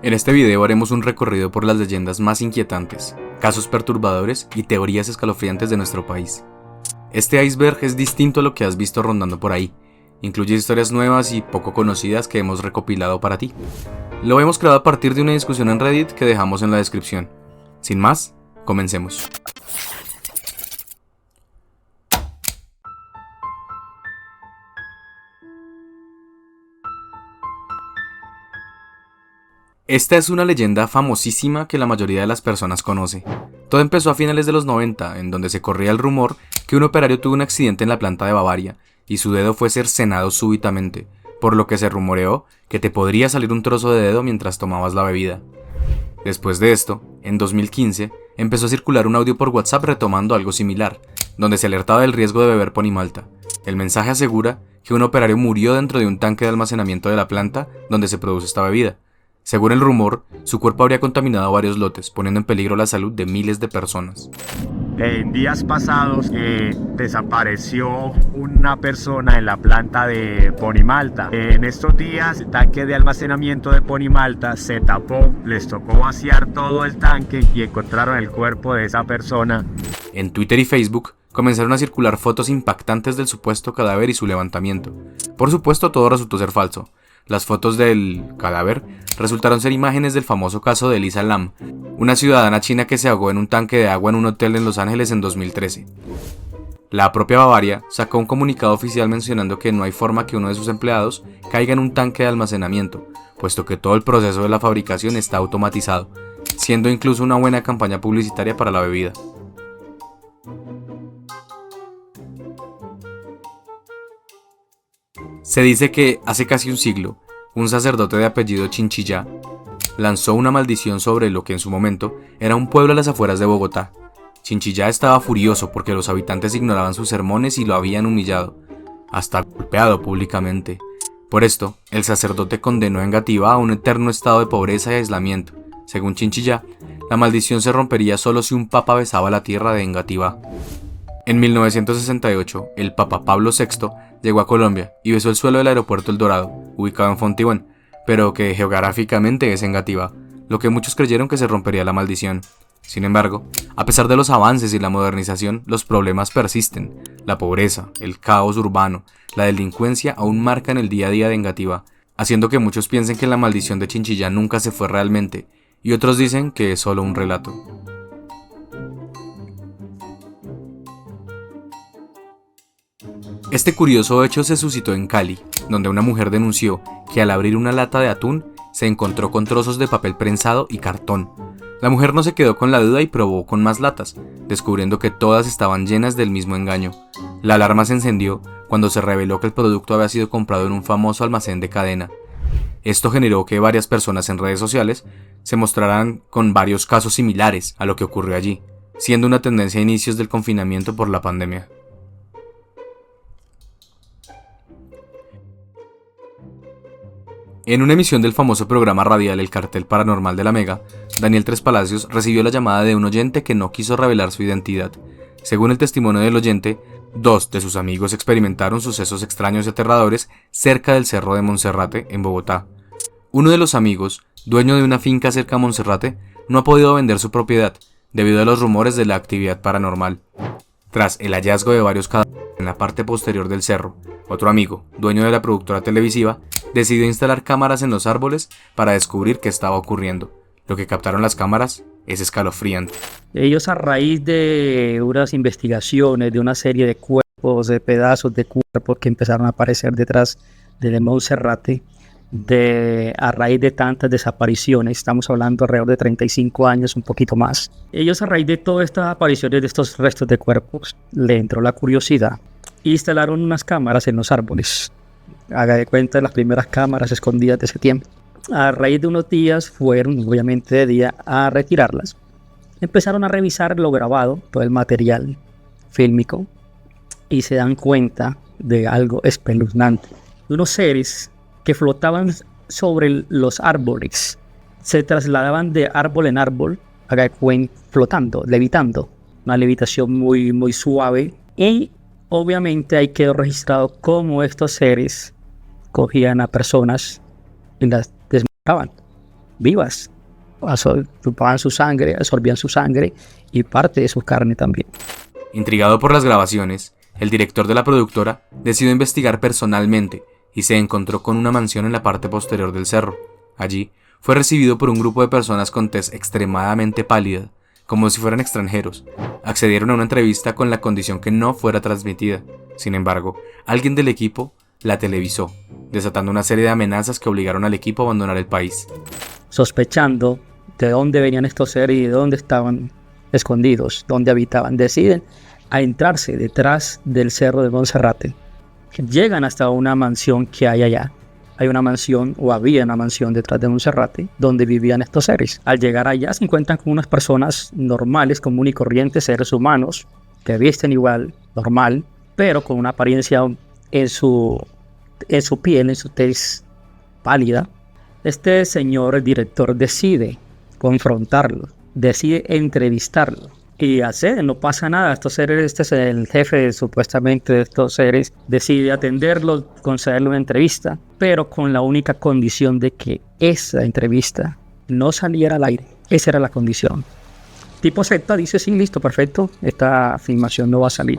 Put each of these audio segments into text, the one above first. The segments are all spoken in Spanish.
En este video haremos un recorrido por las leyendas más inquietantes, casos perturbadores y teorías escalofriantes de nuestro país. Este iceberg es distinto a lo que has visto rondando por ahí. Incluye historias nuevas y poco conocidas que hemos recopilado para ti. Lo hemos creado a partir de una discusión en Reddit que dejamos en la descripción. Sin más, comencemos. Esta es una leyenda famosísima que la mayoría de las personas conoce. Todo empezó a finales de los 90, en donde se corría el rumor que un operario tuvo un accidente en la planta de Bavaria y su dedo fue cercenado súbitamente, por lo que se rumoreó que te podría salir un trozo de dedo mientras tomabas la bebida. Después de esto, en 2015, empezó a circular un audio por WhatsApp retomando algo similar, donde se alertaba del riesgo de beber ponimalta. El mensaje asegura que un operario murió dentro de un tanque de almacenamiento de la planta donde se produce esta bebida. Según el rumor, su cuerpo habría contaminado varios lotes, poniendo en peligro la salud de miles de personas. En días pasados desapareció una persona en la planta de Ponimalta. En estos días el tanque de almacenamiento de Ponimalta se tapó, les tocó vaciar todo el tanque y encontraron el cuerpo de esa persona. En Twitter y Facebook comenzaron a circular fotos impactantes del supuesto cadáver y su levantamiento. Por supuesto, todo resultó ser falso. Las fotos del cadáver resultaron ser imágenes del famoso caso de Elisa Lam, una ciudadana china que se ahogó en un tanque de agua en un hotel en Los Ángeles en 2013. La propia Bavaria sacó un comunicado oficial mencionando que no hay forma que uno de sus empleados caiga en un tanque de almacenamiento, puesto que todo el proceso de la fabricación está automatizado, siendo incluso una buena campaña publicitaria para la bebida. Se dice que hace casi un siglo, un sacerdote de apellido Chinchilla lanzó una maldición sobre lo que en su momento era un pueblo a las afueras de Bogotá. Chinchilla estaba furioso porque los habitantes ignoraban sus sermones y lo habían humillado, hasta golpeado públicamente. Por esto, el sacerdote condenó a Engativá a un eterno estado de pobreza y aislamiento. Según Chinchilla, la maldición se rompería solo si un papa besaba la tierra de Engativá. En 1968, el Papa Pablo VI llegó a Colombia y besó el suelo del aeropuerto El Dorado, ubicado en Fontibón, pero que geográficamente es Engativá, lo que muchos creyeron que se rompería la maldición. Sin embargo, a pesar de los avances y la modernización, los problemas persisten. La pobreza, el caos urbano, la delincuencia aún marcan el día a día de Engativá, haciendo que muchos piensen que la maldición de Chinchilla nunca se fue realmente, y otros dicen que es solo un relato. Este curioso hecho se suscitó en Cali, donde una mujer denunció que al abrir una lata de atún se encontró con trozos de papel prensado y cartón. La mujer no se quedó con la duda y probó con más latas, descubriendo que todas estaban llenas del mismo engaño. La alarma se encendió cuando se reveló que el producto había sido comprado en un famoso almacén de cadena. Esto generó que varias personas en redes sociales se mostraran con varios casos similares a lo que ocurrió allí, siendo una tendencia a inicios del confinamiento por la pandemia. En una emisión del famoso programa radial El Cartel Paranormal de la Mega, Daniel Tres Palacios recibió la llamada de un oyente que no quiso revelar su identidad. Según el testimonio del oyente, 2 de sus amigos experimentaron sucesos extraños y aterradores cerca del Cerro de Monserrate, en Bogotá. Uno de los amigos, dueño de una finca cerca a Monserrate, no ha podido vender su propiedad debido a los rumores de la actividad paranormal. Tras el hallazgo de varios cadáveres en la parte posterior del cerro, otro amigo, dueño de la productora televisiva, decidió instalar cámaras en los árboles para descubrir qué estaba ocurriendo. Lo que captaron las cámaras es escalofriante. Ellos, a raíz de unas investigaciones, de una serie de cuerpos, de pedazos de cuerpos que empezaron a aparecer detrás de Monserrate, a raíz de tantas desapariciones, estamos hablando alrededor de 35 años, un poquito más. Ellos, a raíz de todas estas apariciones de estos restos de cuerpos, le entró la curiosidad e instalaron unas cámaras en los árboles. Haga de cuenta de las primeras cámaras escondidas de ese tiempo. A raíz de unos días fueron, obviamente de día, a retirarlas. Empezaron a revisar lo grabado, todo el material fílmico, y se dan cuenta de algo espeluznante. Unos seres que flotaban sobre los árboles, se trasladaban de árbol en árbol, haga de cuenta, flotando, levitando. Una levitación muy, muy suave. Y obviamente ahí quedó registrado cómo estos seres cogían a personas y las desmayaban. vivas. Chupaban su sangre, absorbían su sangre y parte de su carne también. Intrigado por las grabaciones, el director de la productora decidió investigar personalmente y se encontró con una mansión en la parte posterior del cerro. Allí fue recibido por un grupo de personas con tez extremadamente pálida, como si fueran extranjeros. Accedieron a una entrevista con la condición que no fuera transmitida. Sin embargo, alguien del equipo la televisó, desatando una serie de amenazas que obligaron al equipo a abandonar el país. Sospechando de dónde venían estos seres y de dónde estaban escondidos, dónde habitaban, deciden adentrarse detrás del cerro de Monserrate. Llegan hasta una mansión que hay allá. Hay una mansión, o había una mansión detrás de Monserrate, donde vivían estos seres. Al llegar allá se encuentran con unas personas normales, comunes y corrientes, seres humanos, que visten igual, normal, pero con una apariencia en su piel, en su tez pálida. Este señor, el director, decide confrontarlo, decide entrevistarlo. Y accede, no pasa nada. Estos seres, este es el jefe supuestamente de estos seres, decide atenderlo, concederle una entrevista, pero con la única condición de que esa entrevista no saliera al aire. Esa era la condición. Tipo acepta, dice sí, listo, perfecto, esta filmación no va a salir.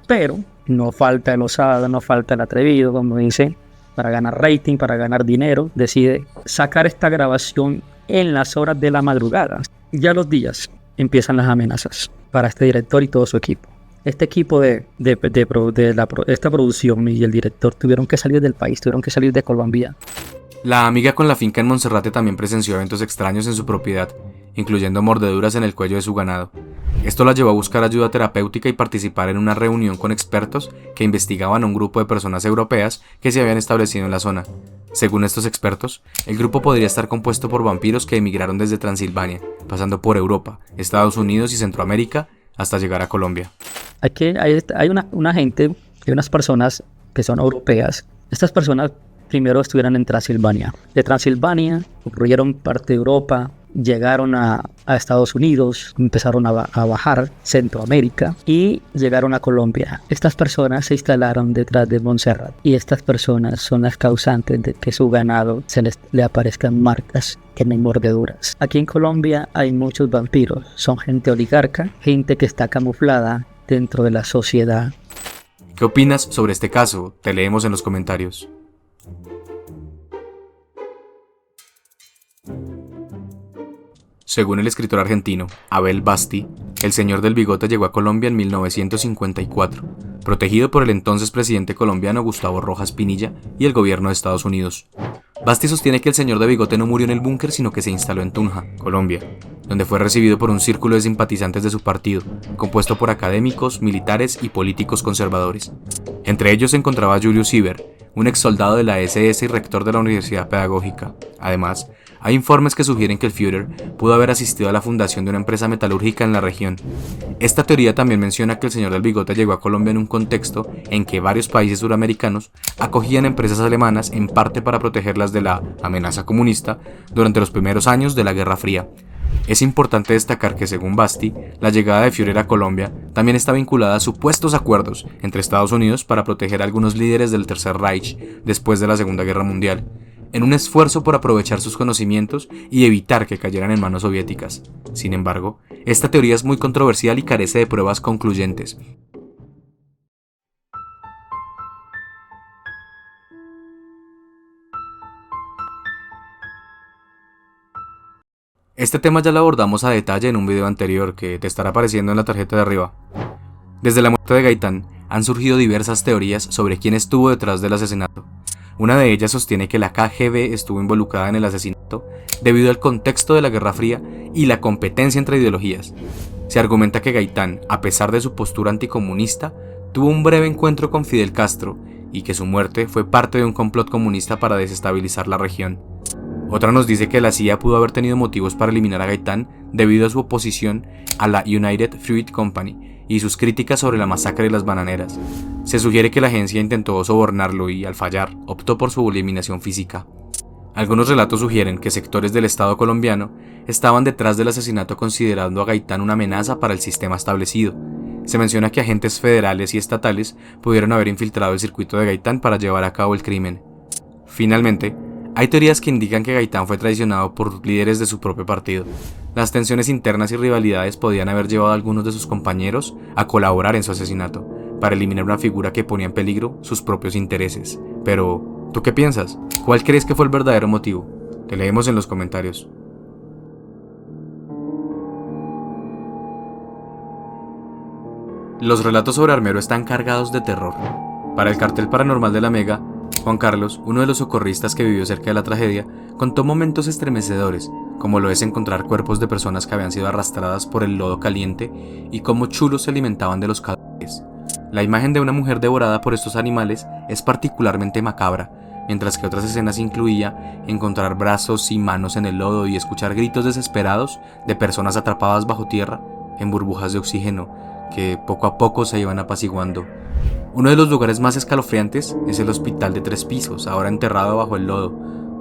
Pero no falta el osado, no falta el atrevido, como dice, para ganar rating, para ganar dinero, decide sacar esta grabación en las horas de la madrugada. Ya los días empiezan las amenazas para este director y todo su equipo. Este equipo de esta producción y el director tuvieron que salir del país, tuvieron que salir de Colombia. La amiga con la finca en Monserrate también presenció eventos extraños en su propiedad, incluyendo mordeduras en el cuello de su ganado. Esto la llevó a buscar ayuda terapéutica y participar en una reunión con expertos que investigaban a un grupo de personas europeas que se habían establecido en la zona. Según estos expertos, el grupo podría estar compuesto por vampiros que emigraron desde Transilvania, pasando por Europa, Estados Unidos y Centroamérica hasta llegar a Colombia. Aquí hay una gente, hay unas personas que son europeas. Estas personas primero estuvieron en Transilvania. De Transilvania ocurrieron parte de Europa, llegaron a Estados Unidos, empezaron a bajar Centroamérica y llegaron a Colombia. Estas personas se instalaron detrás de Montserrat y estas personas son las causantes de que su ganado le aparezcan marcas que no hay mordeduras. Aquí en Colombia hay muchos vampiros, son gente oligarca, gente que está camuflada dentro de la sociedad. ¿Qué opinas sobre este caso? Te leemos en los comentarios. Según el escritor argentino Abel Basti, el señor del bigote llegó a Colombia en 1954, protegido por el entonces presidente colombiano Gustavo Rojas Pinilla y el gobierno de Estados Unidos. Basti sostiene que el señor de bigote no murió en el búnker, sino que se instaló en Tunja, Colombia, donde fue recibido por un círculo de simpatizantes de su partido, compuesto por académicos, militares y políticos conservadores. Entre ellos se encontraba Julius Sieber, un ex soldado de la SS y rector de la Universidad Pedagógica. Además, hay informes que sugieren que el Führer pudo haber asistido a la fundación de una empresa metalúrgica en la región. Esta teoría también menciona que el señor del bigote llegó a Colombia en un contexto en que varios países suramericanos acogían empresas alemanas en parte para protegerlas de la amenaza comunista durante los primeros años de la Guerra Fría. Es importante destacar que, según Basti, la llegada de Führer a Colombia también está vinculada a supuestos acuerdos entre Estados Unidos para proteger a algunos líderes del Tercer Reich después de la Segunda Guerra Mundial, en un esfuerzo por aprovechar sus conocimientos y evitar que cayeran en manos soviéticas. Sin embargo, esta teoría es muy controversial y carece de pruebas concluyentes. Este tema ya lo abordamos a detalle en un video anterior que te estará apareciendo en la tarjeta de arriba. Desde la muerte de Gaitán han surgido diversas teorías sobre quién estuvo detrás del asesinato. Una de ellas sostiene que la KGB estuvo involucrada en el asesinato debido al contexto de la Guerra Fría y la competencia entre ideologías. Se argumenta que Gaitán, a pesar de su postura anticomunista, tuvo un breve encuentro con Fidel Castro y que su muerte fue parte de un complot comunista para desestabilizar la región. Otra nos dice que la CIA pudo haber tenido motivos para eliminar a Gaitán debido a su oposición a la United Fruit Company y sus críticas sobre la masacre de las bananeras. Se sugiere que la agencia intentó sobornarlo y, al fallar, optó por su eliminación física. Algunos relatos sugieren que sectores del Estado colombiano estaban detrás del asesinato, considerando a Gaitán una amenaza para el sistema establecido. Se menciona que agentes federales y estatales pudieron haber infiltrado el circuito de Gaitán para llevar a cabo el crimen. Finalmente, Hay teorías que indican que Gaitán fue traicionado por líderes de su propio partido. Las tensiones internas y rivalidades podían haber llevado a algunos de sus compañeros a colaborar en su asesinato, para eliminar una figura que ponía en peligro sus propios intereses. Pero, ¿tú qué piensas? ¿Cuál crees que fue el verdadero motivo? Te leemos en los comentarios. Los relatos sobre Armero están cargados de terror. Para el cartel paranormal de la Mega, Juan Carlos, uno de los socorristas que vivió cerca de la tragedia, contó momentos estremecedores, como lo es encontrar cuerpos de personas que habían sido arrastradas por el lodo caliente y cómo chulos se alimentaban de los cadáveres. La imagen de una mujer devorada por estos animales es particularmente macabra, mientras que otras escenas incluía encontrar brazos y manos en el lodo y escuchar gritos desesperados de personas atrapadas bajo tierra en burbujas de oxígeno que poco a poco se iban apaciguando. Uno de los lugares más escalofriantes es el hospital de 3 pisos, ahora enterrado bajo el lodo,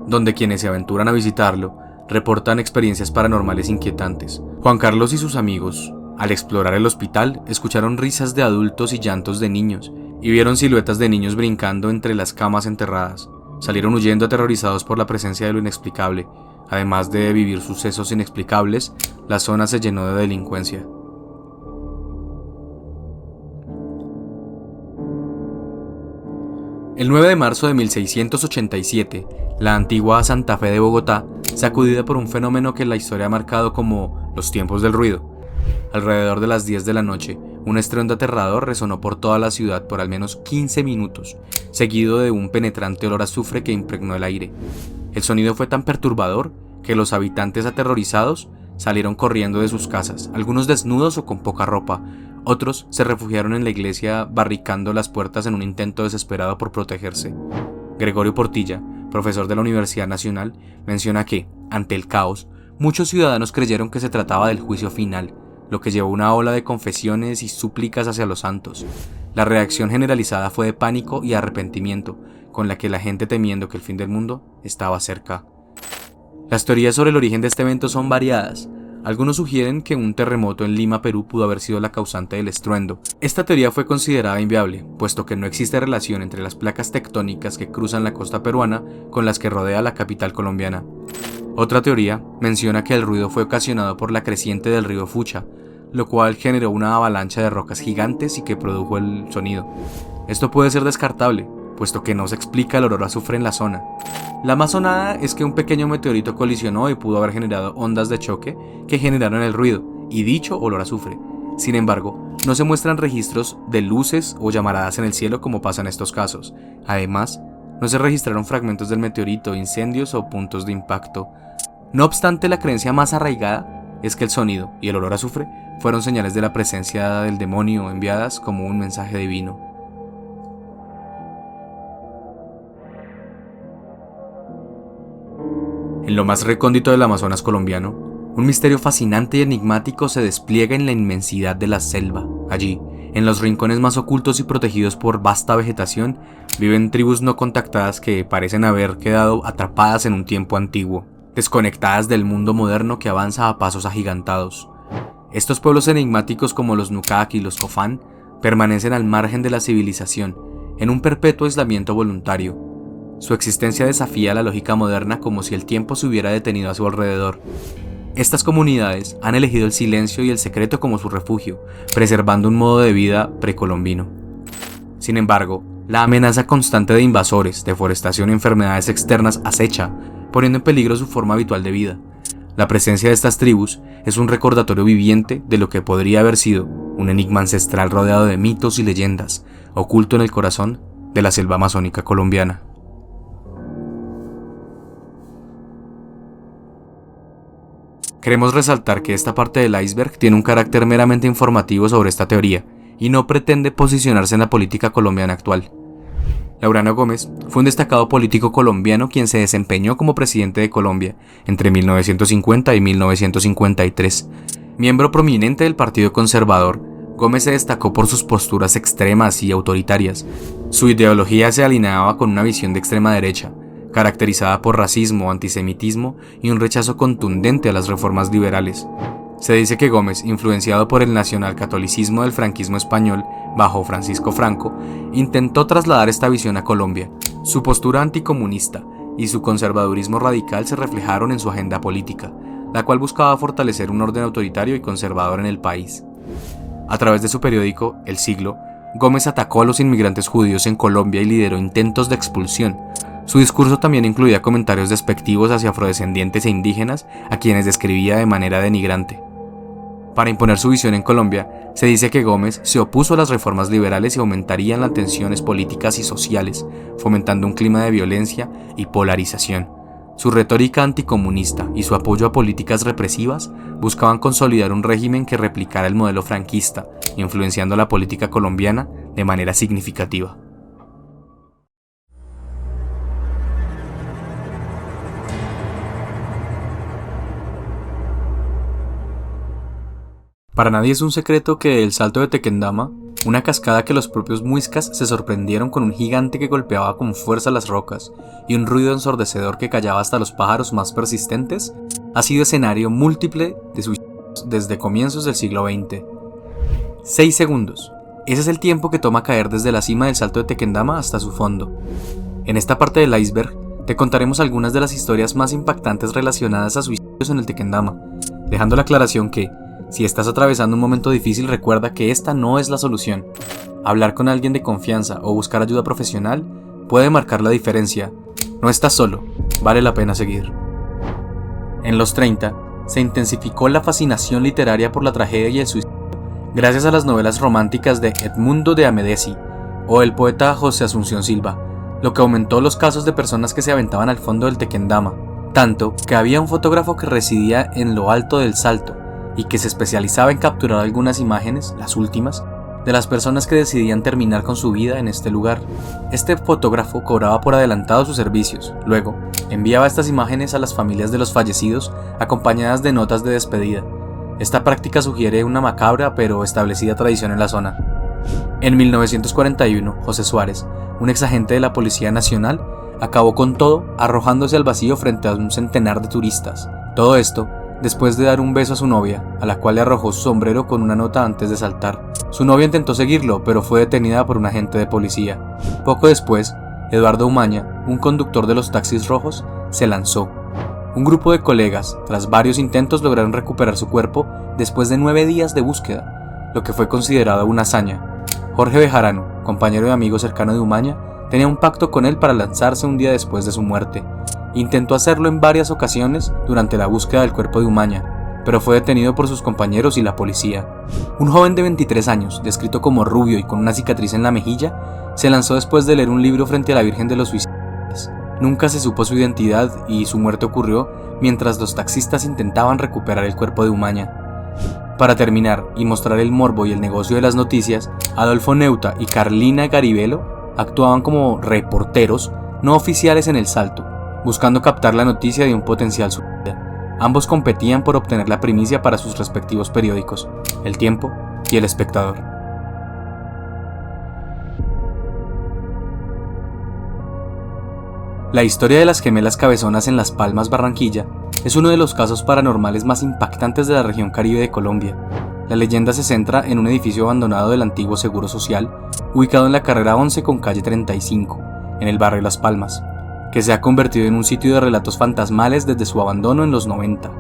donde quienes se aventuran a visitarlo reportan experiencias paranormales inquietantes. Juan Carlos y sus amigos, al explorar el hospital, escucharon risas de adultos y llantos de niños, y vieron siluetas de niños brincando entre las camas enterradas. Salieron huyendo aterrorizados por la presencia de lo inexplicable. Además de vivir sucesos inexplicables, la zona se llenó de delincuencia. El 9 de marzo de 1687, la antigua Santa Fe de Bogotá, sacudida por un fenómeno que la historia ha marcado como los tiempos del ruido. Alrededor de las 10 de la noche, un estruendo aterrador resonó por toda la ciudad por al menos 15 minutos, seguido de un penetrante olor a azufre que impregnó el aire. El sonido fue tan perturbador que los habitantes aterrorizados salieron corriendo de sus casas, algunos desnudos o con poca ropa. Otros se refugiaron en la iglesia barricando las puertas en un intento desesperado por protegerse. Gregorio Portilla, profesor de la Universidad Nacional, menciona que, ante el caos, muchos ciudadanos creyeron que se trataba del juicio final, lo que llevó a una ola de confesiones y súplicas hacia los santos. La reacción generalizada fue de pánico y arrepentimiento, con la que la gente temiendo que el fin del mundo estaba cerca. Las teorías sobre el origen de este evento son variadas. Algunos sugieren que un terremoto en Lima, Perú, pudo haber sido la causante del estruendo. Esta teoría fue considerada inviable, puesto que no existe relación entre las placas tectónicas que cruzan la costa peruana con las que rodea la capital colombiana. Otra teoría menciona que el ruido fue ocasionado por la creciente del río Fucha, lo cual generó una avalancha de rocas gigantes y que produjo el sonido. Esto puede ser descartable, puesto que no se explica el olor a azufre en la zona. La más sonada es que un pequeño meteorito colisionó y pudo haber generado ondas de choque que generaron el ruido y dicho olor a azufre. Sin embargo, no se muestran registros de luces o llamaradas en el cielo como pasa en estos casos. Además, no se registraron fragmentos del meteorito, incendios o puntos de impacto. No obstante, la creencia más arraigada es que el sonido y el olor a azufre fueron señales de la presencia del demonio enviadas como un mensaje divino. En lo más recóndito del Amazonas colombiano, un misterio fascinante y enigmático se despliega en la inmensidad de la selva. Allí, en los rincones más ocultos y protegidos por vasta vegetación, viven tribus no contactadas que parecen haber quedado atrapadas en un tiempo antiguo, desconectadas del mundo moderno que avanza a pasos agigantados. Estos pueblos enigmáticos como los Nukak y los Cofán permanecen al margen de la civilización, en un perpetuo aislamiento voluntario. Su existencia desafía la lógica moderna como si el tiempo se hubiera detenido a su alrededor. Estas comunidades han elegido el silencio y el secreto como su refugio, preservando un modo de vida precolombino. Sin embargo, la amenaza constante de invasores, deforestación y enfermedades externas acecha, poniendo en peligro su forma habitual de vida. La presencia de estas tribus es un recordatorio viviente de lo que podría haber sido un enigma ancestral rodeado de mitos y leyendas, oculto en el corazón de la selva amazónica colombiana. Queremos resaltar que esta parte del iceberg tiene un carácter meramente informativo sobre esta teoría y no pretende posicionarse en la política colombiana actual. Laureano Gómez fue un destacado político colombiano quien se desempeñó como presidente de Colombia entre 1950 y 1953. Miembro prominente del Partido Conservador, Gómez se destacó por sus posturas extremas y autoritarias. Su ideología se alineaba con una visión de extrema derecha, caracterizada por racismo, antisemitismo y un rechazo contundente a las reformas liberales. Se dice que Gómez, influenciado por el nacionalcatolicismo del franquismo español bajo Francisco Franco, intentó trasladar esta visión a Colombia. Su postura anticomunista y su conservadurismo radical se reflejaron en su agenda política, la cual buscaba fortalecer un orden autoritario y conservador en el país. A través de su periódico, El Siglo, Gómez atacó a los inmigrantes judíos en Colombia y lideró intentos de expulsión. Su discurso también incluía comentarios despectivos hacia afrodescendientes e indígenas, a quienes describía de manera denigrante. Para imponer su visión en Colombia, se dice que Gómez se opuso a las reformas liberales y aumentarían las tensiones políticas y sociales, fomentando un clima de violencia y polarización. Su retórica anticomunista y su apoyo a políticas represivas buscaban consolidar un régimen que replicara el modelo franquista, influenciando la política colombiana de manera significativa. Para nadie es un secreto que el Salto de Tequendama, una cascada que los propios muiscas se sorprendieron con un gigante que golpeaba con fuerza las rocas y un ruido ensordecedor que callaba hasta los pájaros más persistentes, ha sido escenario múltiple de suicidios desde comienzos del siglo XX. 6 segundos. Ese es el tiempo que toma caer desde la cima del Salto de Tequendama hasta su fondo. En esta parte del iceberg te contaremos algunas de las historias más impactantes relacionadas a suicidios en el Tequendama, dejando la aclaración que, si estás atravesando un momento difícil, recuerda que esta no es la solución. Hablar con alguien de confianza o buscar ayuda profesional puede marcar la diferencia. No estás solo, vale la pena seguir. En los 30, se intensificó la fascinación literaria por la tragedia y el suicidio gracias a las novelas románticas de Edmundo de Amedesi o el poeta José Asunción Silva, lo que aumentó los casos de personas que se aventaban al fondo del Tequendama, tanto que había un fotógrafo que residía en lo alto del salto y que se especializaba en capturar algunas imágenes, las últimas, de las personas que decidían terminar con su vida en este lugar. Este fotógrafo cobraba por adelantado sus servicios, luego enviaba estas imágenes a las familias de los fallecidos acompañadas de notas de despedida. Esta práctica sugiere una macabra pero establecida tradición en la zona. En 1941, José Suárez, un exagente de la Policía Nacional, acabó con todo arrojándose al vacío frente a un centenar de turistas. Todo esto después de dar un beso a su novia, a la cual le arrojó su sombrero con una nota antes de saltar. Su novia intentó seguirlo, pero fue detenida por un agente de policía. Poco después, Eduardo Umaña, un conductor de los taxis rojos, se lanzó. Un grupo de colegas, tras varios intentos, lograron recuperar su cuerpo después de 9 días de búsqueda, lo que fue considerado una hazaña. Jorge Bejarano, compañero y amigo cercano de Umaña, tenía un pacto con él para lanzarse un día después de su muerte. Intentó hacerlo en varias ocasiones durante la búsqueda del cuerpo de Umaña, pero fue detenido por sus compañeros y la policía. Un joven de 23 años, descrito como rubio y con una cicatriz en la mejilla, se lanzó después de leer un libro frente a la Virgen de los Suicidas. Nunca se supo su identidad y su muerte ocurrió mientras los taxistas intentaban recuperar el cuerpo de Umaña. Para terminar y mostrar el morbo y el negocio de las noticias, Adolfo Neuta y Carlina Garibello actuaban como reporteros no oficiales en el Salto, buscando captar la noticia de un potencial suicida. Ambos competían por obtener la primicia para sus respectivos periódicos, El Tiempo y El Espectador. La historia de las gemelas cabezonas en Las Palmas, Barranquilla, es uno de los casos paranormales más impactantes de la región Caribe de Colombia. La leyenda se centra en un edificio abandonado del antiguo Seguro Social, ubicado en la carrera 11 con calle 35, en el barrio Las Palmas, que se ha convertido en un sitio de relatos fantasmales desde su abandono en los 90.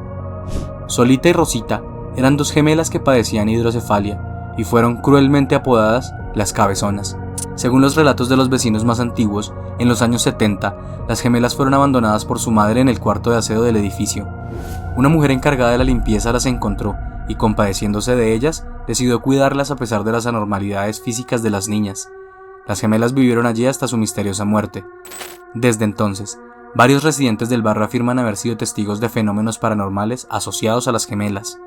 Solita y Rosita eran 2 gemelas que padecían hidrocefalia y fueron cruelmente apodadas las cabezonas. Según los relatos de los vecinos más antiguos, en los años 70, las gemelas fueron abandonadas por su madre en el cuarto de aseo del edificio. Una mujer encargada de la limpieza las encontró y, compadeciéndose de ellas, decidió cuidarlas a pesar de las anormalidades físicas de las niñas. Las gemelas vivieron allí hasta su misteriosa muerte. Desde entonces, varios residentes del barrio afirman haber sido testigos de fenómenos paranormales asociados a las gemelas.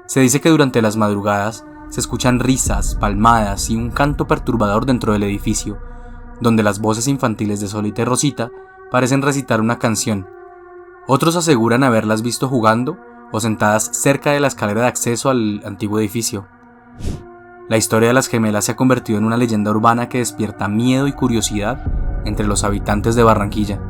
Se dice que durante las madrugadas se escuchan risas, palmadas y un canto perturbador dentro del edificio, donde las voces infantiles de Solita y Rosita parecen recitar una canción. Otros aseguran haberlas visto jugando o sentadas cerca de la escalera de acceso al antiguo edificio. La historia de las gemelas se ha convertido en una leyenda urbana que despierta miedo y curiosidad entre los habitantes de Barranquilla.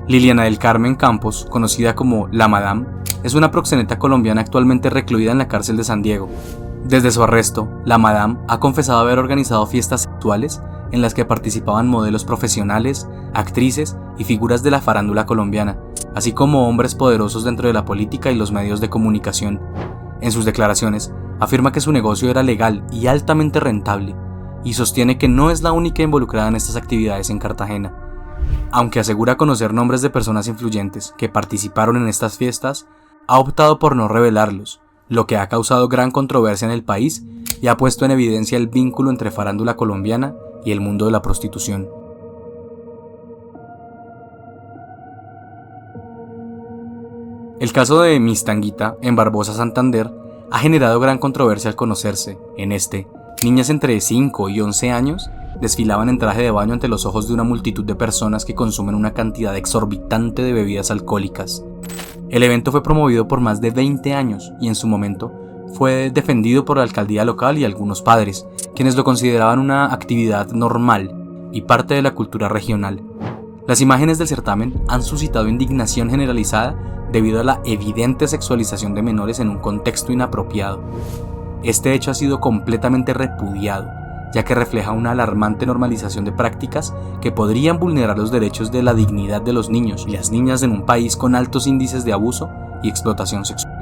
Liliana del Carmen Campos, conocida como La Madame, es una proxeneta colombiana actualmente recluida en la cárcel de San Diego. Desde su arresto, la Madame ha confesado haber organizado fiestas sexuales en las que participaban modelos profesionales, actrices y figuras de la farándula colombiana, así como hombres poderosos dentro de la política y los medios de comunicación. En sus declaraciones, afirma que su negocio era legal y altamente rentable, y sostiene que no es la única involucrada en estas actividades en Cartagena. Aunque asegura conocer nombres de personas influyentes que participaron en estas fiestas, ha optado por no revelarlos, lo que ha causado gran controversia en el país y ha puesto en evidencia el vínculo entre farándula colombiana y el mundo de la prostitución. El caso de Miss Tanguita en Barbosa, Santander, ha generado gran controversia al conocerse. En este, niñas entre 5 y 11 años desfilaban en traje de baño ante los ojos de una multitud de personas que consumen una cantidad exorbitante de bebidas alcohólicas. El evento fue promovido por más de 20 años y en su momento fue defendido por la alcaldía local y algunos padres, quienes lo consideraban una actividad normal y parte de la cultura regional. Las imágenes del certamen han suscitado indignación generalizada debido a la evidente sexualización de menores en un contexto inapropiado. Este hecho ha sido completamente repudiado, ya que refleja una alarmante normalización de prácticas que podrían vulnerar los derechos de la dignidad de los niños y las niñas en un país con altos índices de abuso y explotación sexual.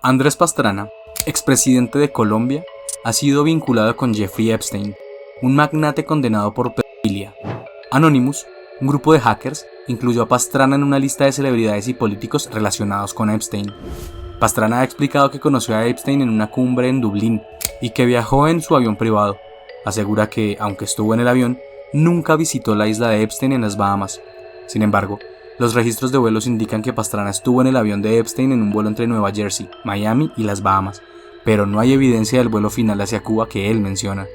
Andrés Pastrana, expresidente de Colombia, ha sido vinculado con Jeffrey Epstein, un magnate condenado por pedofilia. Anonymous, un grupo de hackers, incluyó a Pastrana en una lista de celebridades y políticos relacionados con Epstein. Pastrana ha explicado que conoció a Epstein en una cumbre en Dublín y que viajó en su avión privado. Asegura que, aunque estuvo en el avión, nunca visitó la isla de Epstein en las Bahamas. Sin embargo, los registros de vuelos indican que Pastrana estuvo en el avión de Epstein en un vuelo entre Nueva Jersey, Miami y las Bahamas, pero no hay evidencia del vuelo final hacia Cuba que él menciona.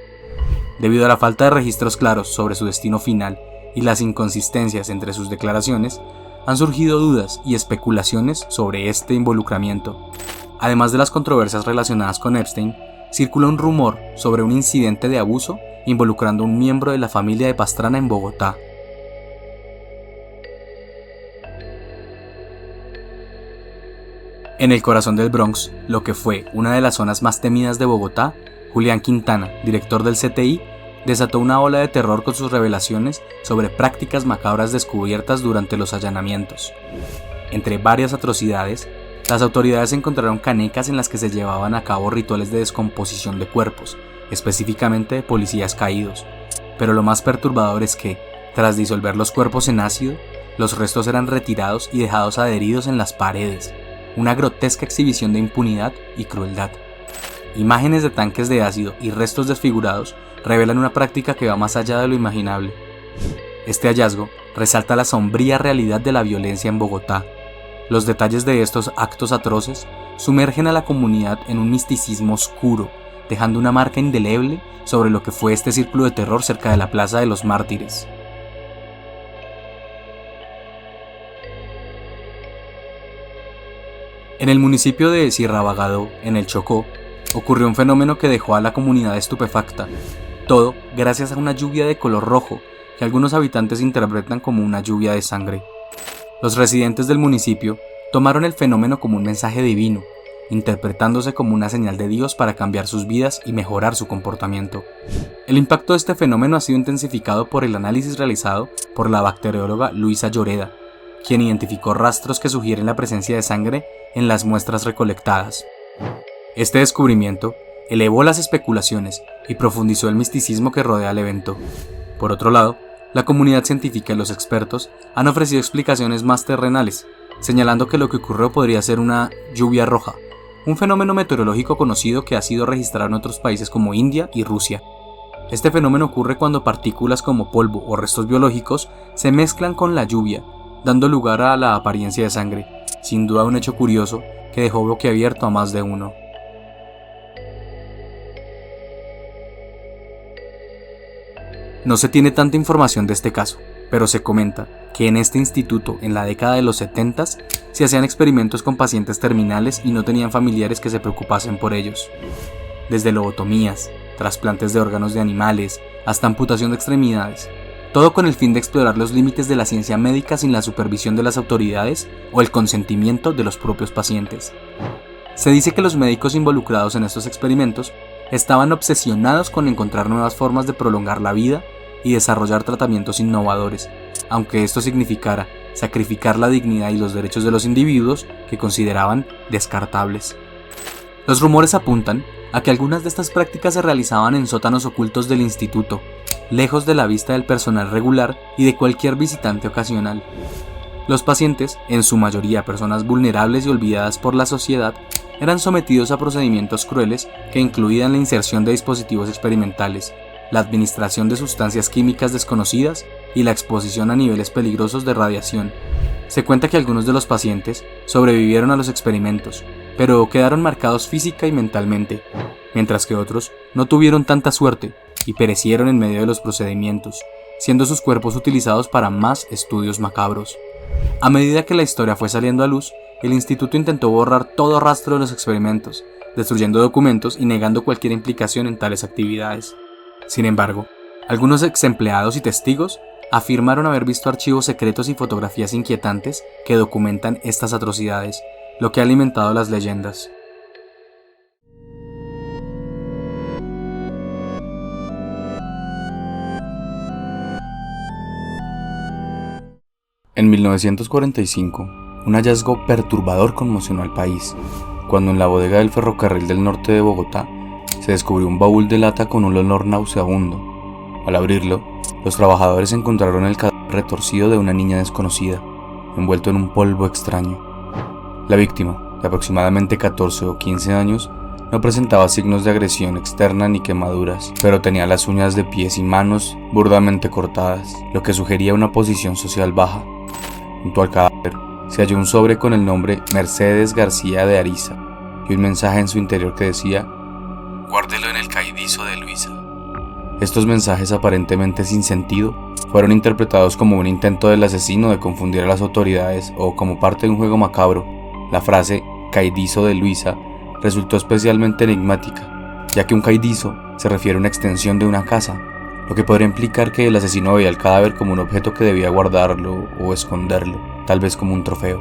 Debido a la falta de registros claros sobre su destino final y las inconsistencias entre sus declaraciones, han surgido dudas y especulaciones sobre este involucramiento. Además de las controversias relacionadas con Epstein, circula un rumor sobre un incidente de abuso involucrando a un miembro de la familia de Pastrana en Bogotá. En el corazón del Bronx, lo que fue una de las zonas más temidas de Bogotá, Julián Quintana, director del CTI, desató una ola de terror con sus revelaciones sobre prácticas macabras descubiertas durante los allanamientos. Entre varias atrocidades, las autoridades encontraron canecas en las que se llevaban a cabo rituales de descomposición de cuerpos, específicamente de policías caídos. Pero lo más perturbador es que, tras disolver los cuerpos en ácido, los restos eran retirados y dejados adheridos en las paredes. Una grotesca exhibición de impunidad y crueldad. Imágenes de tanques de ácido y restos desfigurados revelan una práctica que va más allá de lo imaginable. Este hallazgo resalta la sombría realidad de la violencia en Bogotá. Los detalles de estos actos atroces sumergen a la comunidad en un misticismo oscuro, dejando una marca indeleble sobre lo que fue este círculo de terror cerca de la Plaza de los Mártires. En el municipio de Sierra-Bagadó, en el Chocó, ocurrió un fenómeno que dejó a la comunidad estupefacta. Todo gracias a una lluvia de color rojo que algunos habitantes interpretan como una lluvia de sangre. Los residentes del municipio tomaron el fenómeno como un mensaje divino, interpretándose como una señal de Dios para cambiar sus vidas y mejorar su comportamiento. El impacto de este fenómeno ha sido intensificado por el análisis realizado por la bacterióloga Luisa Lloreda, quien identificó rastros que sugieren la presencia de sangre en las muestras recolectadas. Este descubrimiento elevó las especulaciones y profundizó el misticismo que rodea el evento. Por otro lado, la comunidad científica y los expertos han ofrecido explicaciones más terrenales, señalando que lo que ocurrió podría ser una lluvia roja, un fenómeno meteorológico conocido que ha sido registrado en otros países como India y Rusia. Este fenómeno ocurre cuando partículas como polvo o restos biológicos se mezclan con la lluvia, dando lugar a la apariencia de sangre. Sin duda un hecho curioso que dejó boquiabierto a más de uno. No se tiene tanta información de este caso, pero se comenta que en este instituto, en la década de los 70s, se hacían experimentos con pacientes terminales y no tenían familiares que se preocupasen por ellos. Desde lobotomías, trasplantes de órganos de animales, hasta amputación de extremidades. todo con el fin de explorar los límites de la ciencia médica sin la supervisión de las autoridades o el consentimiento de los propios pacientes. Se dice que los médicos involucrados en estos experimentos estaban obsesionados con encontrar nuevas formas de prolongar la vida y desarrollar tratamientos innovadores, aunque esto significara sacrificar la dignidad y los derechos de los individuos que consideraban descartables. Los rumores apuntan a que algunas de estas prácticas se realizaban en sótanos ocultos del instituto, lejos de la vista del personal regular y de cualquier visitante ocasional. Los pacientes, en su mayoría personas vulnerables y olvidadas por la sociedad, eran sometidos a procedimientos crueles que incluían la inserción de dispositivos experimentales, la administración de sustancias químicas desconocidas y la exposición a niveles peligrosos de radiación. Se cuenta que algunos de los pacientes sobrevivieron a los experimentos, pero quedaron marcados física y mentalmente, mientras que otros no tuvieron tanta suerte y perecieron en medio de los procedimientos, siendo sus cuerpos utilizados para más estudios macabros. A medida que la historia fue saliendo a luz, el instituto intentó borrar todo rastro de los experimentos, destruyendo documentos y negando cualquier implicación en tales actividades. Sin embargo, algunos ex empleados y testigos afirmaron haber visto archivos secretos y fotografías inquietantes que documentan estas atrocidades, lo que ha alimentado las leyendas. En 1945, un hallazgo perturbador conmocionó al país, cuando en la bodega del ferrocarril del norte de Bogotá se descubrió un baúl de lata con un olor nauseabundo. Al abrirlo, los trabajadores encontraron el cadáver retorcido de una niña desconocida, envuelto en un polvo extraño. La víctima, de aproximadamente 14 o 15 años, no presentaba signos de agresión externa ni quemaduras, pero tenía las uñas de pies y manos burdamente cortadas, lo que sugería una posición social baja. Junto al cadáver se halló un sobre con el nombre Mercedes García de Ariza y un mensaje en su interior que decía: «Guárdelo en el caidizo de Luisa». Estos mensajes aparentemente sin sentido fueron interpretados como un intento del asesino de confundir a las autoridades o como parte de un juego macabro. La frase «caidizo de Luisa» resultó especialmente enigmática, ya que un caidizo se refiere a una extensión de una casa, lo que podría implicar que el asesino veía el cadáver como un objeto que debía guardarlo o esconderlo, tal vez como un trofeo.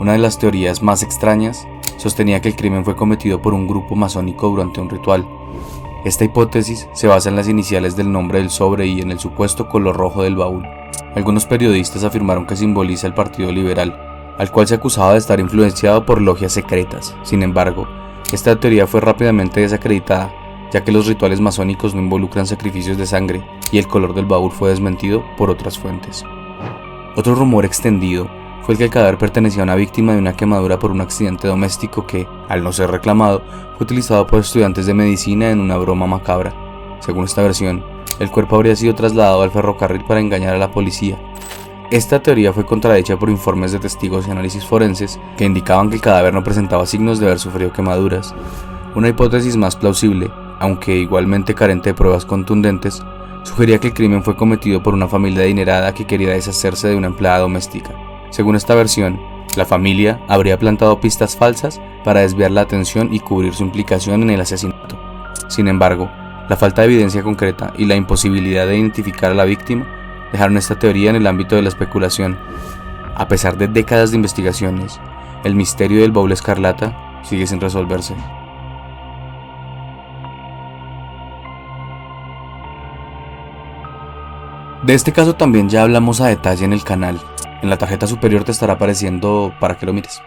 Una de las teorías más extrañas sostenía que el crimen fue cometido por un grupo masónico durante un ritual. Esta hipótesis se basa en las iniciales del nombre del sobre y en el supuesto color rojo del baúl. Algunos periodistas afirmaron que simboliza el Partido Liberal, al cual se acusaba de estar influenciado por logias secretas. Sin embargo, esta teoría fue rápidamente desacreditada, ya que los rituales masónicos no involucran sacrificios de sangre, y el color del baúl fue desmentido por otras fuentes. Otro rumor extendido fue el que el cadáver pertenecía a una víctima de una quemadura por un accidente doméstico que, al no ser reclamado, fue utilizado por estudiantes de medicina en una broma macabra. Según esta versión, el cuerpo habría sido trasladado al ferrocarril para engañar a la policía. Esta teoría fue contradicha por informes de testigos y análisis forenses que indicaban que el cadáver no presentaba signos de haber sufrido quemaduras. Una hipótesis más plausible, aunque igualmente carente de pruebas contundentes, sugería que el crimen fue cometido por una familia adinerada que quería deshacerse de una empleada doméstica. Según esta versión, la familia habría plantado pistas falsas para desviar la atención y cubrir su implicación en el asesinato. Sin embargo, la falta de evidencia concreta y la imposibilidad de identificar a la víctima dejaron esta teoría en el ámbito de la especulación. A pesar de décadas de investigaciones, el misterio del baúl escarlata sigue sin resolverse. De este caso también ya hablamos a detalle en el canal. En la tarjeta superior te estará apareciendo para que lo mires.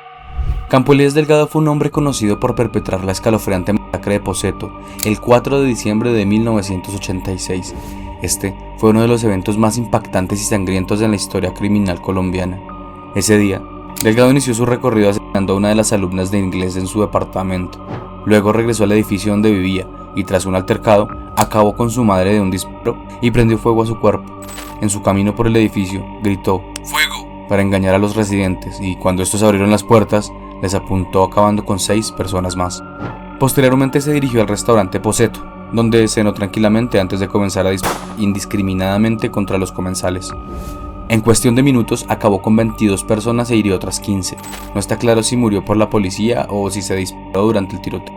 Campo Elías Delgado fue un hombre conocido por perpetrar la escalofriante masacre de Poceto el 4 de diciembre de 1986. Este fue uno de los eventos más impactantes y sangrientos en la historia criminal colombiana. Ese día, Delgado inició su recorrido asesinando a una de las alumnas de inglés en su departamento. Luego regresó al edificio donde vivía y tras un altercado, acabó con su madre de un disparo y prendió fuego a su cuerpo. En su camino por el edificio, gritó «¡Fuego!» para engañar a los residentes y cuando estos abrieron las puertas, les apuntó acabando con 6 personas más. Posteriormente se dirigió al restaurante Poceto, donde cenó tranquilamente antes de comenzar a disparar indiscriminadamente contra los comensales. En cuestión de minutos acabó con 22 personas e hirió otras 15. No está claro si murió por la policía o si se disparó durante el tiroteo.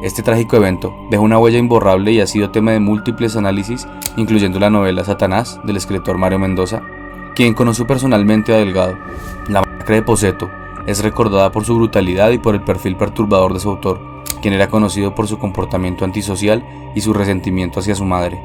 Este trágico evento dejó una huella imborrable y ha sido tema de múltiples análisis, incluyendo la novela Satanás del escritor Mario Mendoza, quien conoció personalmente a Delgado. La masacre de Poseto es recordada por su brutalidad y por el perfil perturbador de su autor, quien era conocido por su comportamiento antisocial y su resentimiento hacia su madre.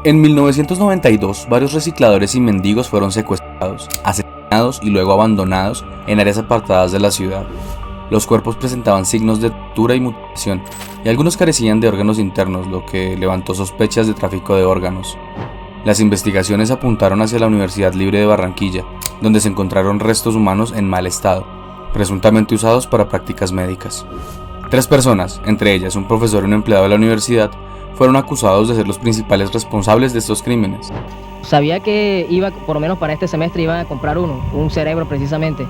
En 1992, varios recicladores y mendigos fueron secuestrados, asesinados y luego abandonados en áreas apartadas de la ciudad. Los cuerpos presentaban signos de tortura y mutilación, y algunos carecían de órganos internos, lo que levantó sospechas de tráfico de órganos. Las investigaciones apuntaron hacia la Universidad Libre de Barranquilla, donde se encontraron restos humanos en mal estado, presuntamente usados para prácticas médicas. 3 personas, entre ellas un profesor y un empleado de la universidad, fueron acusados de ser los principales responsables de estos crímenes. Sabía que iba, por lo menos para este semestre, iban a comprar un cerebro precisamente.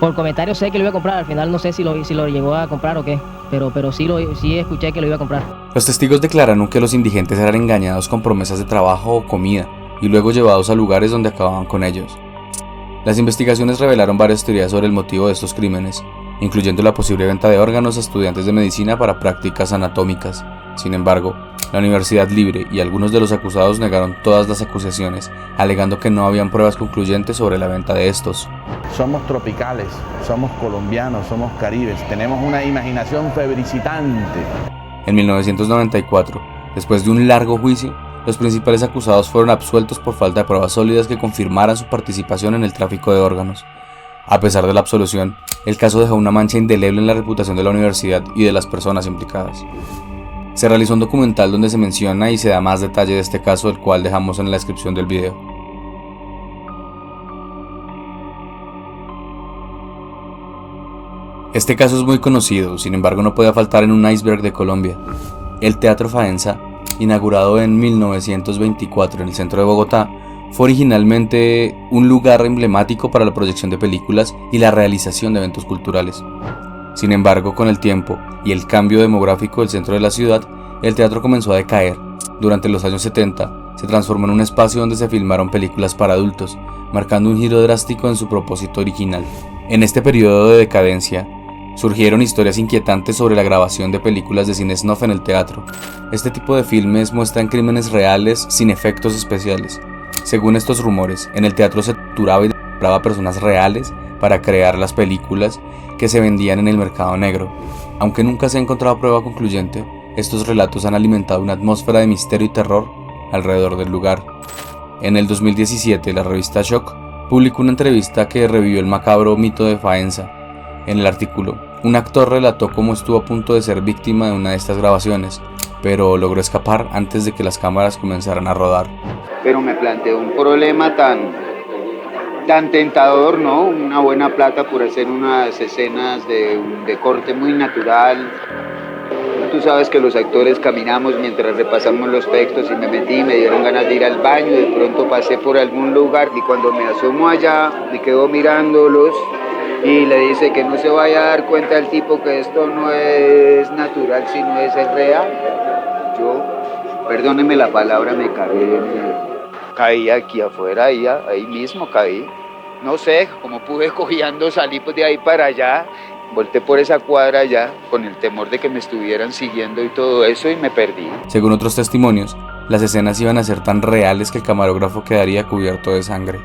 Por comentarios sé que lo iba a comprar, al final no sé si lo llegó a comprar o qué, pero sí escuché que lo iba a comprar. Los testigos declararon que los indigentes eran engañados con promesas de trabajo o comida, y luego llevados a lugares donde acababan con ellos. Las investigaciones revelaron varias teorías sobre el motivo de estos crímenes, incluyendo la posible venta de órganos a estudiantes de medicina para prácticas anatómicas. Sin embargo, la Universidad Libre y algunos de los acusados negaron todas las acusaciones, alegando que no habían pruebas concluyentes sobre la venta de estos. Somos tropicales, somos colombianos, somos caribes, tenemos una imaginación febricitante. En 1994, después de un largo juicio, los principales acusados fueron absueltos por falta de pruebas sólidas que confirmaran su participación en el tráfico de órganos. A pesar de la absolución, el caso dejó una mancha indeleble en la reputación de la universidad y de las personas implicadas. Se realizó un documental donde se menciona y se da más detalle de este caso, el cual dejamos en la descripción del video. Este caso es muy conocido, sin embargo no puede faltar en un iceberg de Colombia. El Teatro Faenza, inaugurado en 1924 en el centro de Bogotá, fue originalmente un lugar emblemático para la proyección de películas y la realización de eventos culturales. Sin embargo, con el tiempo y el cambio demográfico del centro de la ciudad, el teatro comenzó a decaer. Durante los años 70, se transformó en un espacio donde se filmaron películas para adultos, marcando un giro drástico en su propósito original. En este periodo de decadencia, surgieron historias inquietantes sobre la grabación de películas de cine snuff en el teatro. Este tipo de filmes muestran crímenes reales sin efectos especiales. Según estos rumores, en el teatro se torturaba y desmembraba a personas reales para crear las películas que se vendían en el mercado negro. Aunque nunca se ha encontrado prueba concluyente, estos relatos han alimentado una atmósfera de misterio y terror alrededor del lugar. En el 2017, la revista Shock publicó una entrevista que revivió el macabro mito de Faenza. En el artículo, un actor relató cómo estuvo a punto de ser víctima de una de estas grabaciones, pero logró escapar antes de que las cámaras comenzaran a rodar. Pero me planteó un problema tan tentador, ¿no? Una buena plata por hacer unas escenas de corte muy natural. Tú sabes que los actores caminamos mientras repasamos los textos y me metí y me dieron ganas de ir al baño y de pronto pasé por algún lugar y cuando me asomo allá me quedo mirándolos y le dice que no se vaya a dar cuenta el tipo que esto no es natural sino es real. Yo, perdóneme la palabra, me caí aquí afuera, ahí mismo caí. No sé, como pude cojeando salí pues de ahí para allá, volteé por esa cuadra allá con el temor de que me estuvieran siguiendo y todo eso y me perdí. Según otros testimonios, las escenas iban a ser tan reales que el camarógrafo quedaría cubierto de sangre.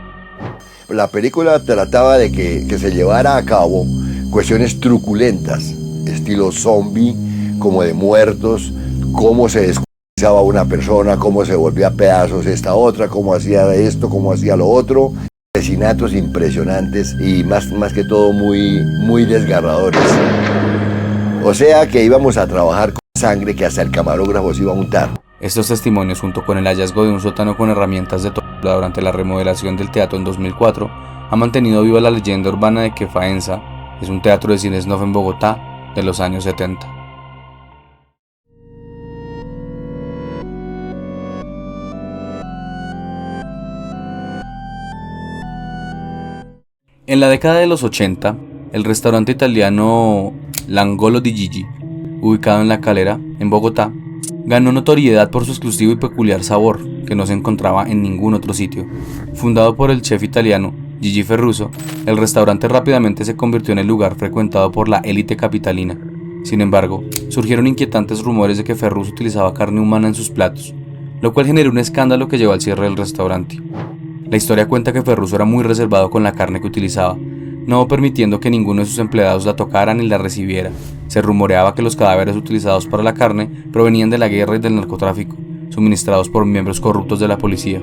La película trataba de que se llevara a cabo cuestiones truculentas, estilo zombie, como de muertos, cómo se descuartizaba una persona, cómo se volvía a pedazos esta otra, cómo hacía esto, cómo hacía lo otro. Asesinatos impresionantes y más que todo muy desgarradores. O sea que íbamos a trabajar con sangre que hasta el camarógrafo se iba a untar. Estos testimonios, junto con el hallazgo de un sótano con herramientas de tortura durante la remodelación del teatro en 2004, han mantenido viva la leyenda urbana de que Faenza es un teatro de cine snuff en Bogotá de los años 70. En la década de los 80, el restaurante italiano L'Angolo di Gigi, ubicado en La Calera, en Bogotá, ganó notoriedad por su exclusivo y peculiar sabor, que no se encontraba en ningún otro sitio. Fundado por el chef italiano Gigi Ferruso, el restaurante rápidamente se convirtió en el lugar frecuentado por la élite capitalina. Sin embargo, surgieron inquietantes rumores de que Ferruso utilizaba carne humana en sus platos, lo cual generó un escándalo que llevó al cierre del restaurante. La historia cuenta que Ferruso era muy reservado con la carne que utilizaba, no permitiendo que ninguno de sus empleados la tocara ni la recibiera. Se rumoreaba que los cadáveres utilizados para la carne provenían de la guerra y del narcotráfico, suministrados por miembros corruptos de la policía.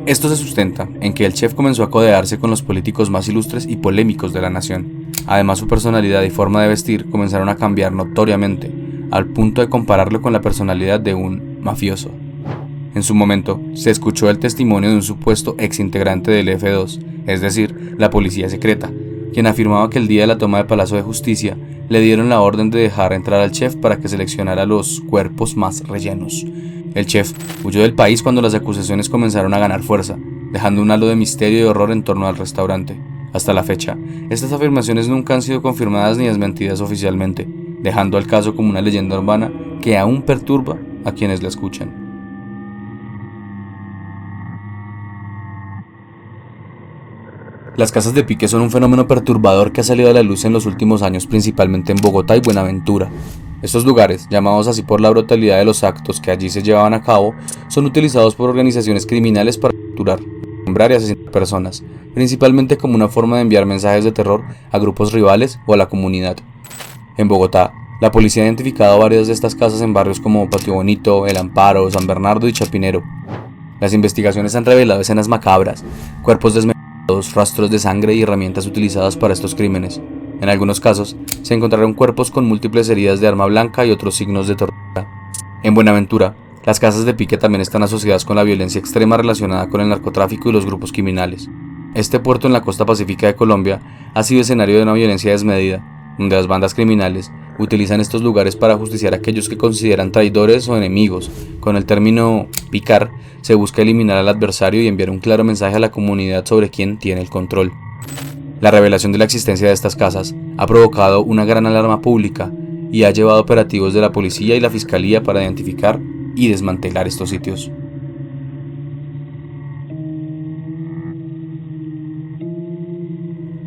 Esto se sustenta en que el chef comenzó a codearse con los políticos más ilustres y polémicos de la nación. Además, su personalidad y forma de vestir comenzaron a cambiar notoriamente, al punto de compararlo con la personalidad de un mafioso. En su momento, se escuchó el testimonio de un supuesto ex integrante del F2, es decir, la policía secreta, quien afirmaba que el día de la toma de Palacio de Justicia le dieron la orden de dejar entrar al chef para que seleccionara los cuerpos más rellenos. El chef huyó del país cuando las acusaciones comenzaron a ganar fuerza, dejando un halo de misterio y horror en torno al restaurante. Hasta la fecha, estas afirmaciones nunca han sido confirmadas ni desmentidas oficialmente, dejando al caso como una leyenda urbana que aún perturba a quienes la escuchan. Las casas de pique son un fenómeno perturbador que ha salido a la luz en los últimos años, principalmente en Bogotá y Buenaventura. Estos lugares, llamados así por la brutalidad de los actos que allí se llevaban a cabo, son utilizados por organizaciones criminales para capturar, nombrar y asesinar personas, principalmente como una forma de enviar mensajes de terror a grupos rivales o a la comunidad. En Bogotá, la policía ha identificado varias de estas casas en barrios como Patio Bonito, El Amparo, San Bernardo y Chapinero. Las investigaciones han revelado escenas macabras, cuerpos desmembrados, rastros de sangre y herramientas utilizadas para estos crímenes. En algunos casos, se encontraron cuerpos con múltiples heridas de arma blanca y otros signos de tortura. En Buenaventura, las casas de pique también están asociadas con la violencia extrema relacionada con el narcotráfico y los grupos criminales. Este puerto en la costa pacífica de Colombia ha sido escenario de una violencia desmedida, donde las bandas criminales utilizan estos lugares para justiciar a aquellos que consideran traidores o enemigos. Con el término picar, se busca eliminar al adversario y enviar un claro mensaje a la comunidad sobre quién tiene el control. La revelación de la existencia de estas casas ha provocado una gran alarma pública y ha llevado operativos de la policía y la fiscalía para identificar y desmantelar estos sitios.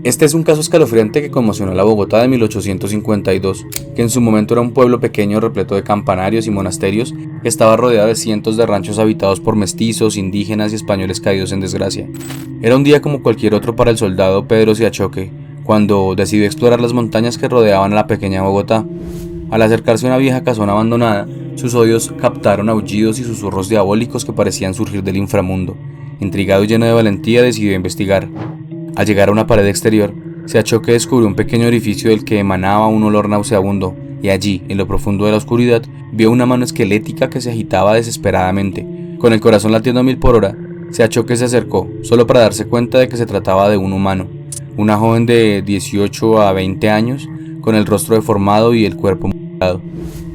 Este es un caso escalofriante que conmocionó a la Bogotá de 1852, que en su momento era un pueblo pequeño repleto de campanarios y monasterios que estaba rodeado de cientos de ranchos habitados por mestizos, indígenas y españoles caídos en desgracia. Era un día como cualquier otro para el soldado Pedro Siachoque, cuando decidió explorar las montañas que rodeaban a la pequeña Bogotá. Al acercarse a una vieja casona abandonada, sus oídos captaron aullidos y susurros diabólicos que parecían surgir del inframundo. Intrigado y lleno de valentía, decidió investigar. Al llegar a una pared exterior, Siachoque descubrió un pequeño orificio del que emanaba un olor nauseabundo, y allí, en lo profundo de la oscuridad, vio una mano esquelética que se agitaba desesperadamente. Con el corazón latiendo a 1000 por hora, Siachoque se acercó, solo para darse cuenta de que se trataba de un humano, una joven de 18 a 20 años, con el rostro deformado y el cuerpo mutilado.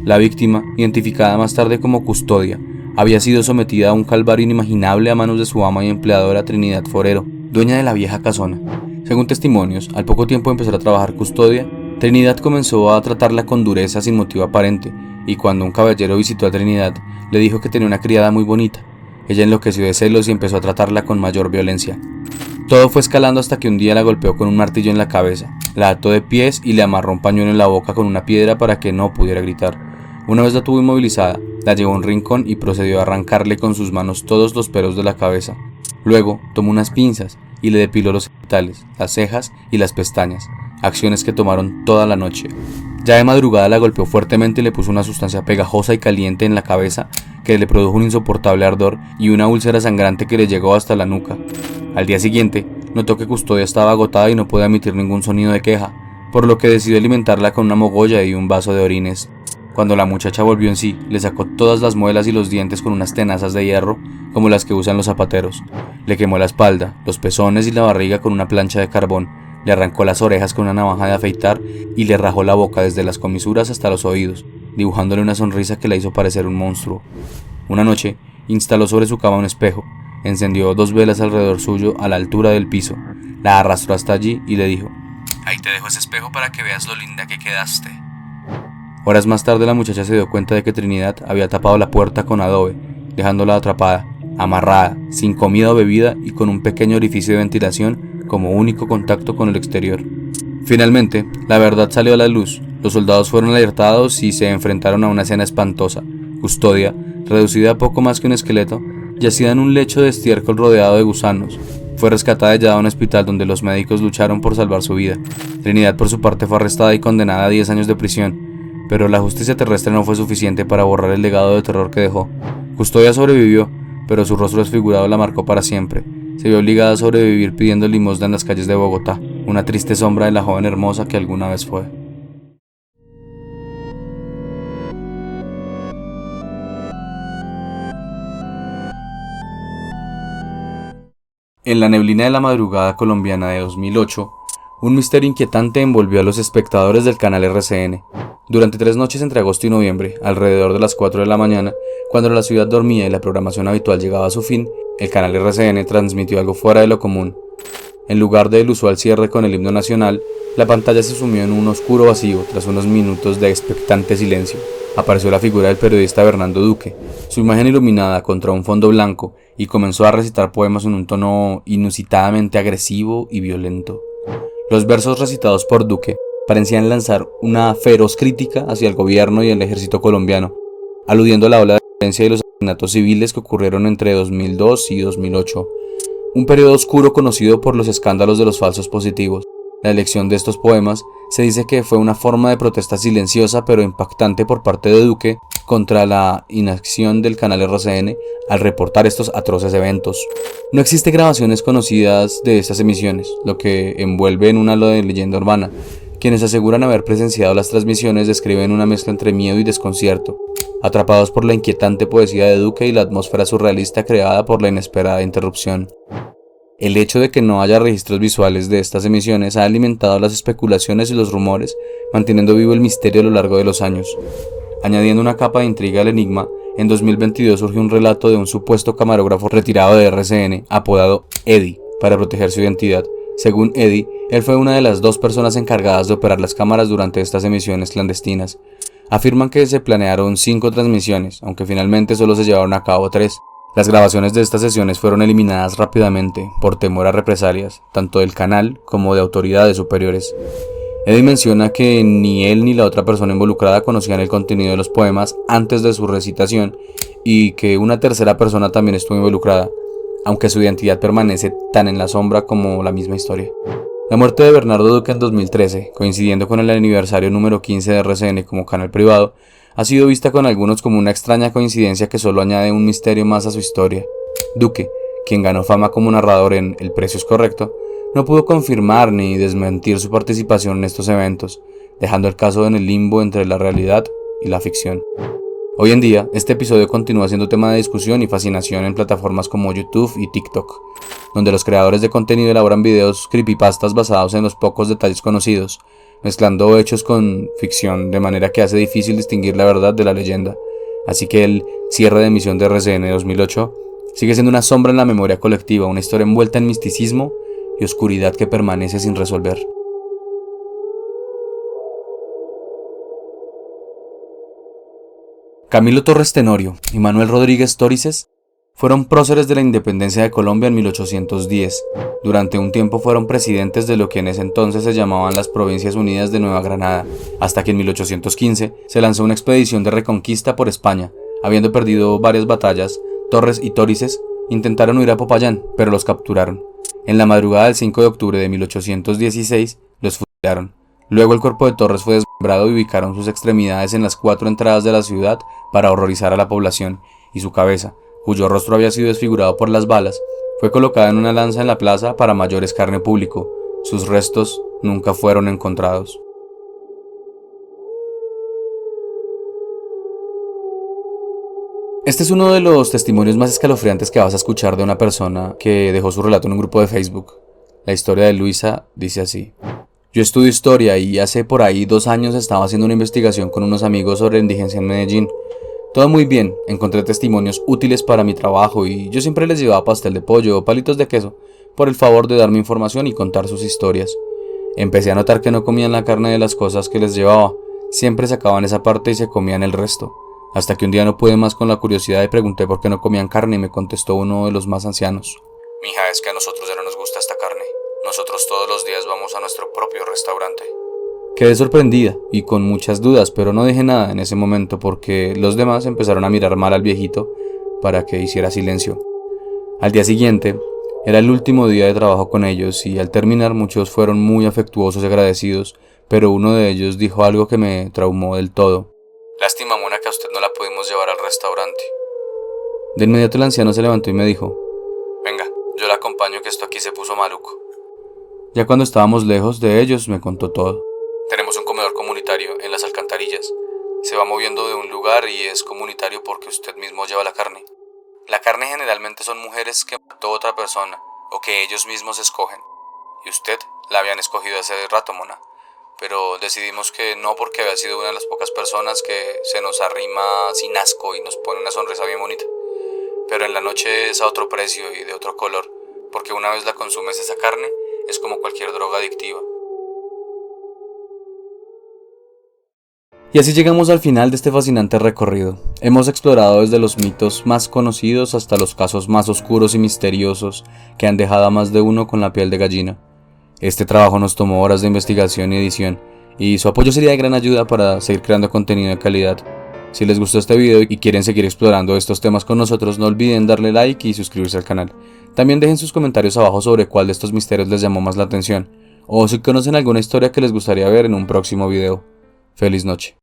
La víctima, identificada más tarde como Custodia, había sido sometida a un calvario inimaginable a manos de su ama y empleadora Trinidad Forero, dueña de la vieja casona. Según testimonios, al poco tiempo de empezar a trabajar Custodia, Trinidad comenzó a tratarla con dureza sin motivo aparente, y cuando un caballero visitó a Trinidad, le dijo que tenía una criada muy bonita. Ella enloqueció de celos y empezó a tratarla con mayor violencia. Todo fue escalando hasta que un día la golpeó con un martillo en la cabeza, la ató de pies y le amarró un pañuelo en la boca con una piedra para que no pudiera gritar. Una vez la tuvo inmovilizada, la llevó a un rincón y procedió a arrancarle con sus manos todos los pelos de la cabeza. Luego tomó unas pinzas y le depiló los genitales, las cejas y las pestañas, acciones que tomaron toda la noche. Ya de madrugada la golpeó fuertemente y le puso una sustancia pegajosa y caliente en la cabeza que le produjo un insoportable ardor y una úlcera sangrante que le llegó hasta la nuca. Al día siguiente, notó que Custodia estaba agotada y no podía emitir ningún sonido de queja, por lo que decidió alimentarla con una mogolla y un vaso de orines. Cuando la muchacha volvió en sí, le sacó todas las muelas y los dientes con unas tenazas de hierro, como las que usan los zapateros. Le quemó la espalda, los pezones y la barriga con una plancha de carbón, le arrancó las orejas con una navaja de afeitar y le rajó la boca desde las comisuras hasta los oídos, dibujándole una sonrisa que la hizo parecer un monstruo. Una noche, instaló sobre su cama un espejo, encendió 2 velas alrededor suyo a la altura del piso, la arrastró hasta allí y le dijo: «Ahí te dejo ese espejo para que veas lo linda que quedaste». Horas más tarde la muchacha se dio cuenta de que Trinidad había tapado la puerta con adobe, dejándola atrapada, amarrada, sin comida o bebida y con un pequeño orificio de ventilación como único contacto con el exterior. Finalmente, la verdad salió a la luz. Los soldados fueron alertados y se enfrentaron a una escena espantosa. Custodia, reducida a poco más que un esqueleto, yacía en un lecho de estiércol rodeado de gusanos. Fue rescatada y llevada a un hospital donde los médicos lucharon por salvar su vida. Trinidad, por su parte, fue arrestada y condenada a 10 años de prisión, pero la justicia terrestre no fue suficiente para borrar el legado de terror que dejó. Custodia sobrevivió, pero su rostro desfigurado la marcó para siempre. Se vio obligada a sobrevivir pidiendo limosna en las calles de Bogotá, una triste sombra de la joven hermosa que alguna vez fue. En la neblina de la madrugada colombiana de 2008, un misterio inquietante envolvió a los espectadores del canal RCN. Durante 3 noches entre agosto y noviembre, alrededor de las 4 de la mañana, cuando la ciudad dormía y la programación habitual llegaba a su fin, el canal RCN transmitió algo fuera de lo común. En lugar del usual cierre con el himno nacional, la pantalla se sumió en un oscuro vacío tras unos minutos de expectante silencio. Apareció la figura del periodista Bernardo Duque, su imagen iluminada contra un fondo blanco, y comenzó a recitar poemas en un tono inusitadamente agresivo y violento. Los versos recitados por Duque parecían lanzar una feroz crítica hacia el gobierno y el ejército colombiano, aludiendo a la ola de violencia y los asesinatos civiles que ocurrieron entre 2002 y 2008, un periodo oscuro conocido por los escándalos de los falsos positivos. La elección de estos poemas se dice que fue una forma de protesta silenciosa pero impactante por parte de Duque contra la inacción del canal RCN al reportar estos atroces eventos. No existen grabaciones conocidas de estas emisiones, lo que envuelve en un halo de leyenda urbana. Quienes aseguran haber presenciado las transmisiones describen una mezcla entre miedo y desconcierto, atrapados por la inquietante poesía de Duque y la atmósfera surrealista creada por la inesperada interrupción. El hecho de que no haya registros visuales de estas emisiones ha alimentado las especulaciones y los rumores, manteniendo vivo el misterio a lo largo de los años. Añadiendo una capa de intriga al enigma, en 2022 surgió un relato de un supuesto camarógrafo retirado de RCN, apodado Eddie, para proteger su identidad. Según Eddie, él fue una de las 2 personas encargadas de operar las cámaras durante estas emisiones clandestinas. Afirman que se planearon 5 transmisiones, aunque finalmente solo se llevaron a cabo 3. Las grabaciones de estas sesiones fueron eliminadas rápidamente por temor a represalias, tanto del canal como de autoridades superiores. Eddie menciona que ni él ni la otra persona involucrada conocían el contenido de los poemas antes de su recitación y que una tercera persona también estuvo involucrada, aunque su identidad permanece tan en la sombra como la misma historia. La muerte de Bernardo Duque en 2013, coincidiendo con el aniversario número 15 de RCN como canal privado, ha sido vista con algunos como una extraña coincidencia que solo añade un misterio más a su historia. Duque, quien ganó fama como narrador en El precio es correcto, no pudo confirmar ni desmentir su participación en estos eventos, dejando el caso en el limbo entre la realidad y la ficción. Hoy en día, este episodio continúa siendo tema de discusión y fascinación en plataformas como YouTube y TikTok, donde los creadores de contenido elaboran videos creepypastas basados en los pocos detalles conocidos, mezclando hechos con ficción de manera que hace difícil distinguir la verdad de la leyenda. Así que el cierre de emisión de RCN 2008 sigue siendo una sombra en la memoria colectiva, una historia envuelta en misticismo y oscuridad que permanece sin resolver. Camilo Torres Tenorio y Manuel Rodríguez Tórices fueron próceres de la independencia de Colombia en 1810. Durante un tiempo fueron presidentes de lo que en ese entonces se llamaban las Provincias Unidas de Nueva Granada, hasta que en 1815 se lanzó una expedición de reconquista por España. Habiendo perdido varias batallas, Torres y Tórices intentaron huir a Popayán, pero los capturaron. En la madrugada del 5 de octubre de 1816 los fusilaron. Luego el cuerpo de Torres fue desmembrado y ubicaron sus extremidades en las 4 entradas de la ciudad para horrorizar a la población, y su cabeza, cuyo rostro había sido desfigurado por las balas, fue colocada en una lanza en la plaza para mayor escarnio público. Sus restos nunca fueron encontrados. Este es uno de los testimonios más escalofriantes que vas a escuchar de una persona que dejó su relato en un grupo de Facebook. La historia de Luisa dice así: yo estudio historia y hace por ahí 2 años estaba haciendo una investigación con unos amigos sobre la indigencia en Medellín. Todo muy bien, encontré testimonios útiles para mi trabajo y yo siempre les llevaba pastel de pollo o palitos de queso por el favor de darme información y contar sus historias. Empecé a notar que no comían la carne de las cosas que les llevaba, siempre sacaban esa parte y se comían el resto. Hasta que un día no pude más con la curiosidad y pregunté por qué no comían carne y me contestó uno de los más ancianos: mija, es que a nosotros ya no nos gusta esta carne, nosotros nosotros todos los días vamos a nuestro propio restaurante. Quedé sorprendida y con muchas dudas, pero no dije nada en ese momento porque los demás empezaron a mirar mal al viejito para que hiciera silencio. Al día siguiente, era el último día de trabajo con ellos y al terminar muchos fueron muy afectuosos y agradecidos, pero uno de ellos dijo algo que me traumó del todo. Lástima, Mona, que a usted no la pudimos llevar al restaurante. De inmediato el anciano se levantó y me dijo: venga, yo la acompaño que esto aquí se puso maluco. Ya cuando estábamos lejos de ellos me contó todo. Tenemos un comedor comunitario en las alcantarillas. Se va moviendo de un lugar y es comunitario porque usted mismo lleva la carne. La carne generalmente son mujeres que mató otra persona o que ellos mismos escogen. Y usted la habían escogido hace rato, Mona. Pero decidimos que no, porque había sido una de las pocas personas que se nos arrima sin asco y nos pone una sonrisa bien bonita. Pero en la noche es a otro precio y de otro color, porque una vez la consumes esa carne, es como cualquier droga adictiva. Y así llegamos al final de este fascinante recorrido. Hemos explorado desde los mitos más conocidos hasta los casos más oscuros y misteriosos que han dejado a más de uno con la piel de gallina. Este trabajo nos tomó horas de investigación y edición, y su apoyo sería de gran ayuda para seguir creando contenido de calidad. Si les gustó este video y quieren seguir explorando estos temas con nosotros, no olviden darle like y suscribirse al canal. También dejen sus comentarios abajo sobre cuál de estos misterios les llamó más la atención, o si conocen alguna historia que les gustaría ver en un próximo video. Feliz noche.